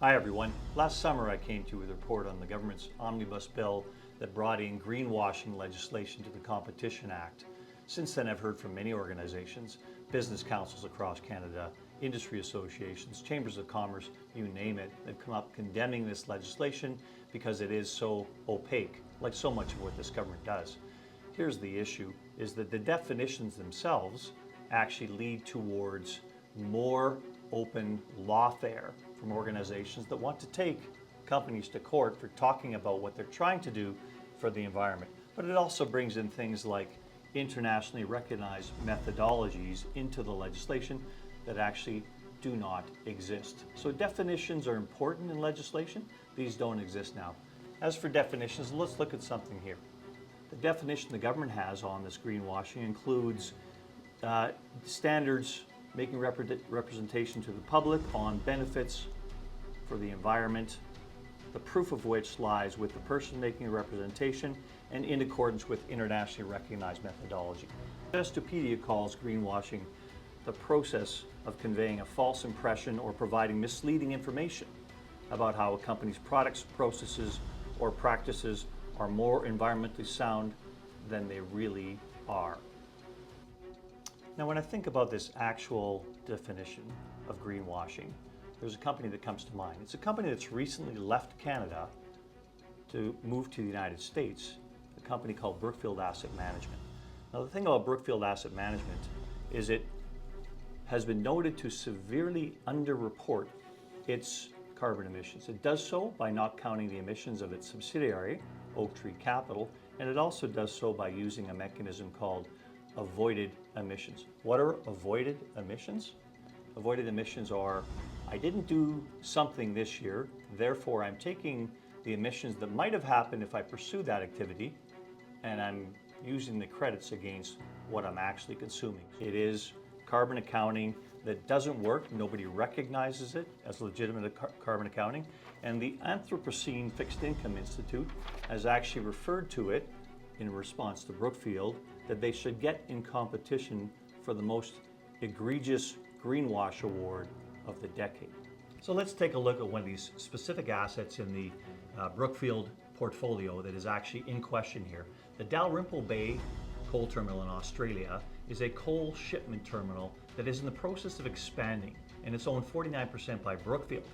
Hi everyone. Last summer I came to you with a report on the government's omnibus bill that brought in greenwashing legislation to the Competition Act. Since then I've heard from many organizations, business councils across Canada, industry associations, chambers of commerce, you name it, they've come up condemning this legislation because it is so opaque, like so much of what this government does. Here's the issue, is that the definitions themselves actually lead towards more open lawfare from organizations that want to take companies to court for talking about what they're trying to do for the environment. But it also brings in things like internationally recognized methodologies into the legislation that actually do not exist. So definitions are important in legislation. These don't exist now. As for definitions, let's look at something here. The definition the government has on this greenwashing includes standards making representation to the public on benefits for the environment, the proof of which lies with the person making a representation and in accordance with internationally recognized methodology. Investopedia calls greenwashing the process of conveying a false impression or providing misleading information about how a company's products, processes, or practices are more environmentally sound than they really are. Now, when I think about this actual definition of greenwashing, there's a company that comes to mind. It's a company that's recently left Canada to move to the United States, a company called Brookfield Asset Management. Now, the thing about Brookfield Asset Management is it has been noted to severely underreport its carbon emissions. It does so by not counting the emissions of its subsidiary, Oaktree Capital, and it also does so by using a mechanism called avoided emissions. What are avoided emissions? Avoided emissions are, I didn't do something this year, therefore I'm taking the emissions that might have happened if I pursue that activity, and I'm using the credits against what I'm actually consuming. It is carbon accounting that doesn't work. Nobody recognizes it as legitimate carbon accounting, and the Anthropocene Fixed Income Institute has actually referred to it in response to Brookfield that they should get in competition for the most egregious greenwash award of the decade. So let's take a look at one of these specific assets in the Brookfield portfolio that is actually in question here. The Dalrymple Bay Coal Terminal in Australia is a coal shipment terminal that is in the process of expanding, and it's owned 49% by Brookfield.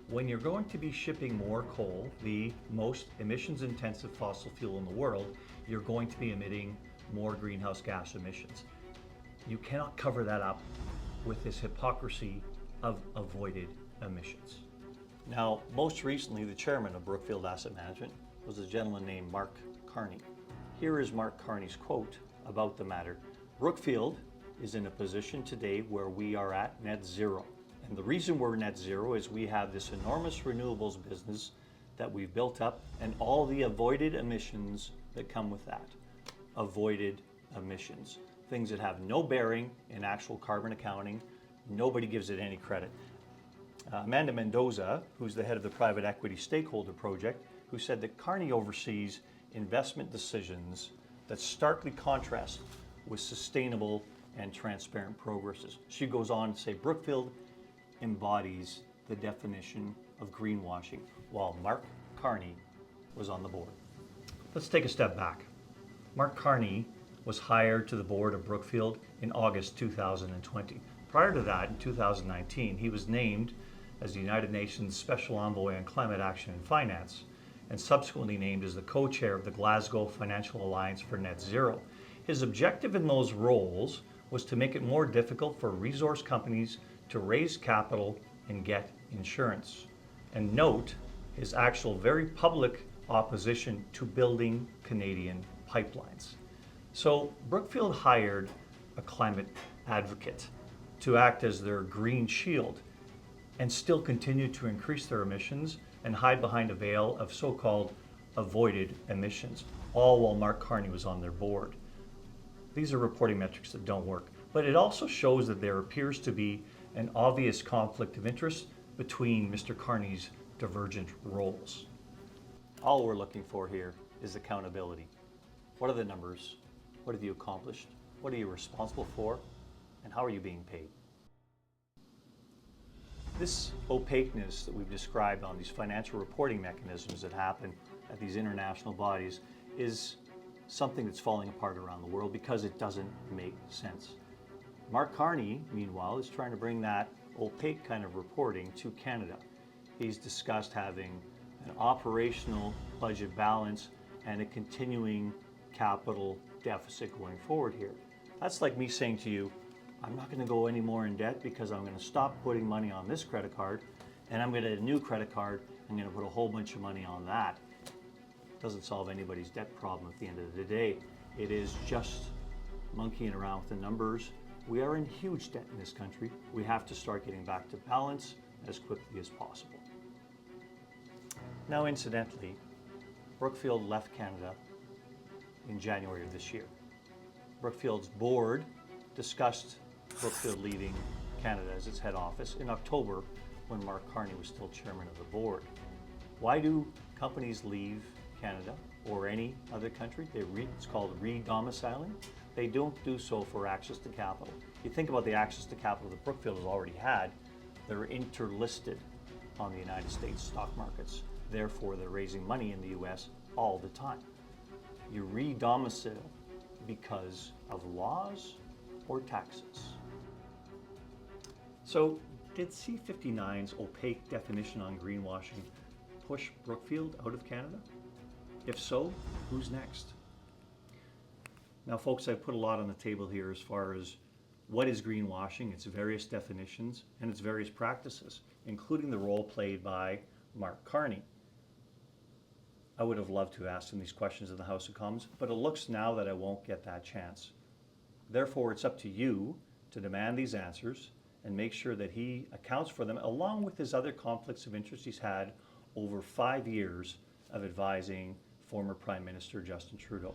When you're going to be shipping more coal, the most emissions intensive fossil fuel in the world, you're going to be emitting more greenhouse gas emissions. You cannot cover that up with this hypocrisy of avoided emissions. Now, most recently, the chairman of Brookfield Asset Management was a gentleman named Mark Carney. Here is Mark Carney's quote about the matter. Brookfield is in a position today where we are at net zero. And the reason we're net zero is we have this enormous renewables business that we've built up and all the avoided emissions that come with that. Avoided emissions. Things that have no bearing in actual carbon accounting. Nobody gives it any credit. Amanda Mendoza, who's the head of the private equity stakeholder project, who said that Carney oversees investment decisions that starkly contrast with sustainable and transparent progresses. She goes on to say Brookfield embodies the definition of greenwashing, while Mark Carney was on the board. Let's take a step back. Mark Carney was hired to the board of Brookfield in August 2020. Prior to that, in 2019, he was named as the United Nations Special Envoy on Climate Action and Finance, and subsequently named as the co-chair of the Glasgow Financial Alliance for Net Zero. His objective in those roles was to make it more difficult for resource companies to raise capital and get insurance. And note his actual very public opposition to building Canadian pipelines. So Brookfield hired a climate advocate to act as their green shield and still continue to increase their emissions and hide behind a veil of so-called avoided emissions, all while Mark Carney was on their board. These are reporting metrics that don't work, but it also shows that there appears to be an obvious conflict of interest between Mr. Carney's divergent roles. All we're looking for here is accountability. What are the numbers? What have you accomplished? What are you responsible for? And how are you being paid? This opaqueness that we've described on these financial reporting mechanisms that happen at these international bodies is something that's falling apart around the world because it doesn't make sense. Mark Carney, meanwhile, is trying to bring that opaque kind of reporting to Canada. He's discussed having an operational budget balance and a continuing capital deficit going forward here. That's like me saying to you, I'm not going to go any more in debt because I'm going to stop putting money on this credit card and I'm going to get a new credit card. I'm going to put a whole bunch of money on that. Doesn't solve anybody's debt problem at the end of the day. It is just monkeying around with the numbers. We are in huge debt in this country. We have to start getting back to balance as quickly as possible. Now, incidentally, Brookfield left Canada in January of this year. Brookfield's board discussed Brookfield leaving Canada as its head office in October when Mark Carney was still chairman of the board. Why do companies leave Canada or any other country? It's called re-domiciling. They don't do so for access to capital. You think about the access to capital that Brookfield has already had, they're interlisted on the United States stock markets. Therefore, they're raising money in the US all the time. You re-domicile because of laws or taxes. So, did C59's opaque definition on greenwashing push Brookfield out of Canada? If so, who's next? Now, folks, I've put a lot on the table here as far as what is greenwashing, its various definitions, and its various practices, including the role played by Mark Carney. I would have loved to ask him these questions in the House of Commons, but it looks now that I won't get that chance. Therefore, it's up to you to demand these answers and make sure that he accounts for them, along with his other conflicts of interest he's had over 5 years of advising former Prime Minister Justin Trudeau.